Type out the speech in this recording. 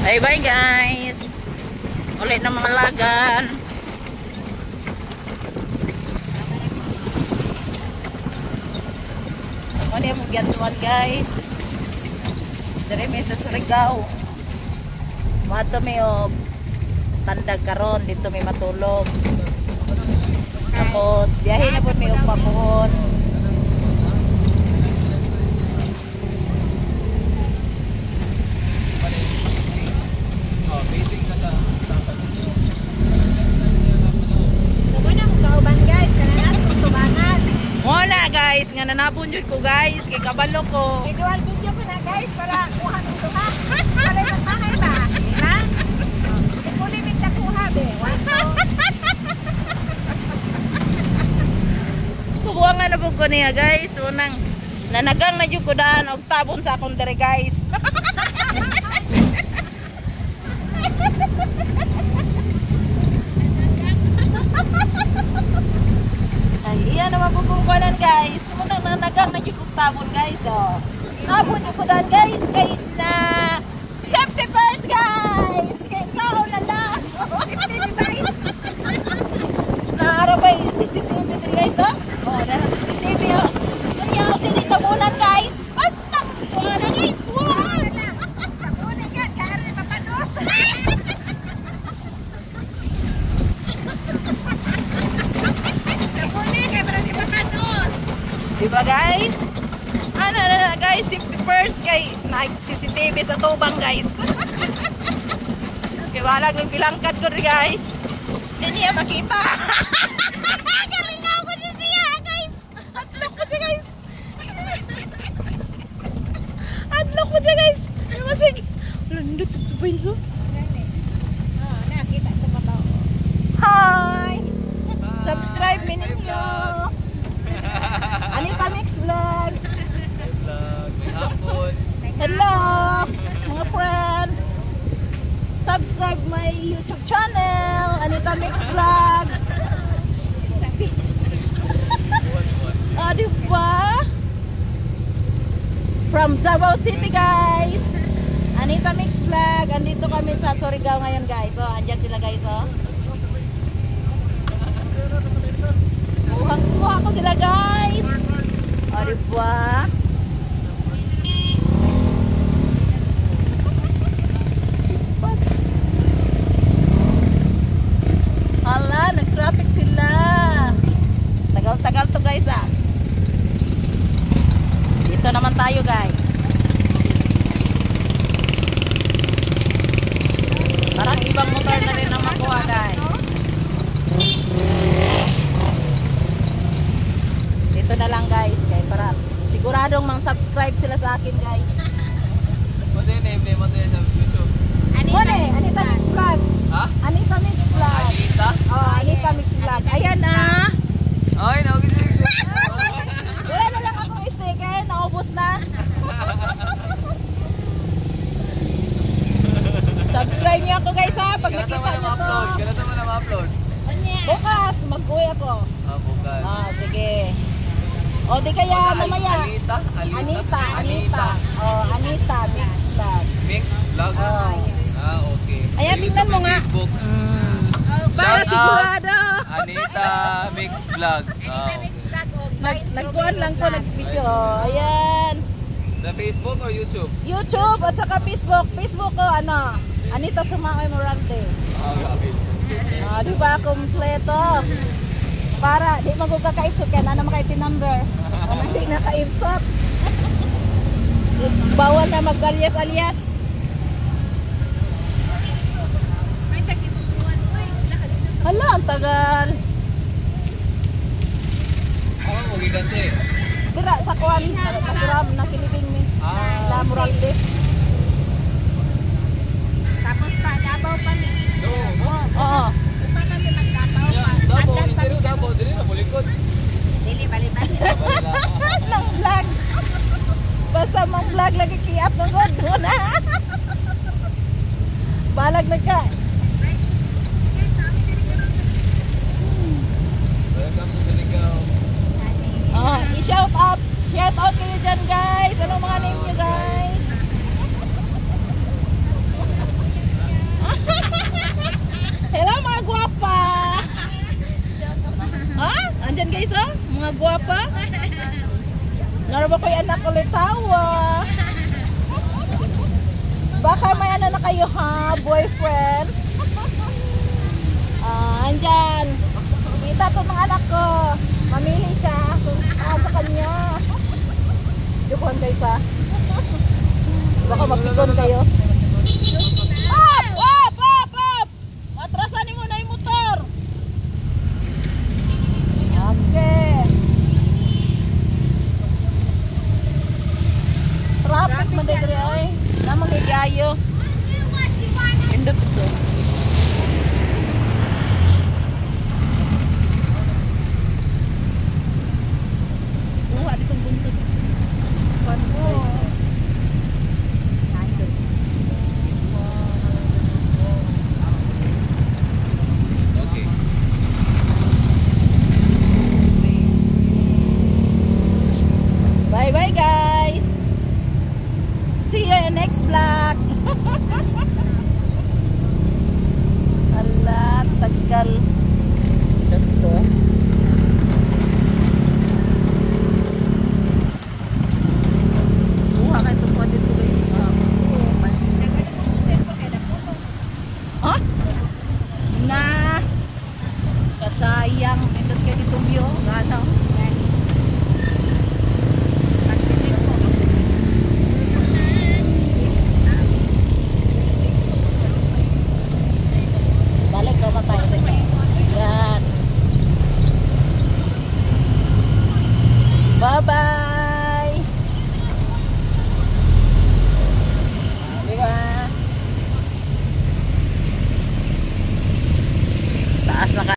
Bye bye guys. Ulit na mga lagan. Ano yung magyantuan guys. Dari may sa Surigao. Mato may tandag karon dito may matulog. Tapos biyahe na po may upapuhon. Wala guys, nga nanapon jud ko guys, kay kabalo ko. I-dual video ko na guys para kuha ng tuha. Para magmahay ba? Ha? Ipuli min ta kuha be. Kuha nga na po ko niya guys. Unang nanagang na jud ko daan og tabon sa akong dere guys. Ay, iyan naman po kung kuhanan guys. Unang nanagang na jud ko tabon guys. Tabon jud ko daan guys. Kay na safety first guys. Kay tao na lang. Naarabay CCTV din guys oh. Oh, na CCTV oh. Kanya ako dito muna guys. Basta kuha na guys. Kuha. Muna yan, kaya mapanos. Muna kaya para di mapanos. Diba guys? Ano na guys, safety first kay nag-CCTV sa tubang guys. Kaya wala ng bilangkad ko rin guys. Hindi niya makita. Galingaw ko siya guys. Adlock ko siya guys. Adlock ko siya guys. Masig. Landot ito ba yun so? Nakita ito pa ba? Hi! Subscribe me ninyo. Anita Mix Vlog. Hello mga friend. Subscribe my YouTube channel, Anita Mix Vlog. Ah, diba? From Davao City guys. Anita Mix Vlog. Andito kami sa Surigao ngayon guys. So, andyan sila guys oh. Kuha ko sila guys. Ah, diba? Hala, nag-traffic sila. Tagal-tagal to guys ah. Dito naman tayo guys. Parang ibang motor na rin ang makuha guys. Dito na lang guys. Kaya para siguradong mang-subscribe sila sa akin guys. Ano yung name mo sa YouTube? Anita Mix Vlog. Ha? Anita Mix Vlog. Anita? Oh, Anita Mix Vlog. Ayan na. Ay, nakikita. Wala na lang akong sticker. Naubos na. Subscribe niyo ako guys ha. Pag nakita niyo to. Kailan naman na ma-upload? Bukas, mag-uwi ako. Bukas. Ah, sige. O di kaya mamaya. Anita. Oh, Anita Mix Vlog. Mix vlog? Oh. Okay. Ayan, Sa tingnan YouTube mo and nga. Facebook. Para Shout sigurado. Anita Mix Vlog. Nagkuhan lang ko, nag-video. Ayan. Sa Facebook or YouTube? YouTube at saka Facebook. Facebook ko, ano, Anita Sumaoy Morante. Grabe. Ah, di ba, kompleto. Para, di magkakaipsot ka na naman kayo number. Hindi na kaipsot. Bawal na mag-alias-alias. Hala, ang tagal. Gigante. Dira, sa kuhan, sa kuram, nakilibing mi. La Morante. Tapos pa, Davao pa ni. Oo. Upama ni mag-Davao pa. Davao, pero Davao, dili na mulikod. Dili, bali-bali. Nang vlog. Basta mong vlog lagi kiat mo god muna. Balag na ka. Welcome to Surigao. I-shout out. Shout out kayo dyan guys. Anong mga name nyo guys? Para ba ko'y anak ulit tawa? Baka may ano na kayo ha, boyfriend? Andyan. Kita to ng anak ko. Mamili siya kung saan sa kanya. Jukon guys ha. Baka mapikon kayo. Up! Up! Up! Up! Atrasan mo na yung motor. Okay. Traffic man dito ay. Namang igayo. Indot to. Buha ditong buntut. Kuan mo. Okay. Bye bye guys. See you in next vlog. Ala, tagal. Ito. Buha kayo ito po dito guys. Ha? Na. Kasayang. Ito kayo dito view. Ganaw.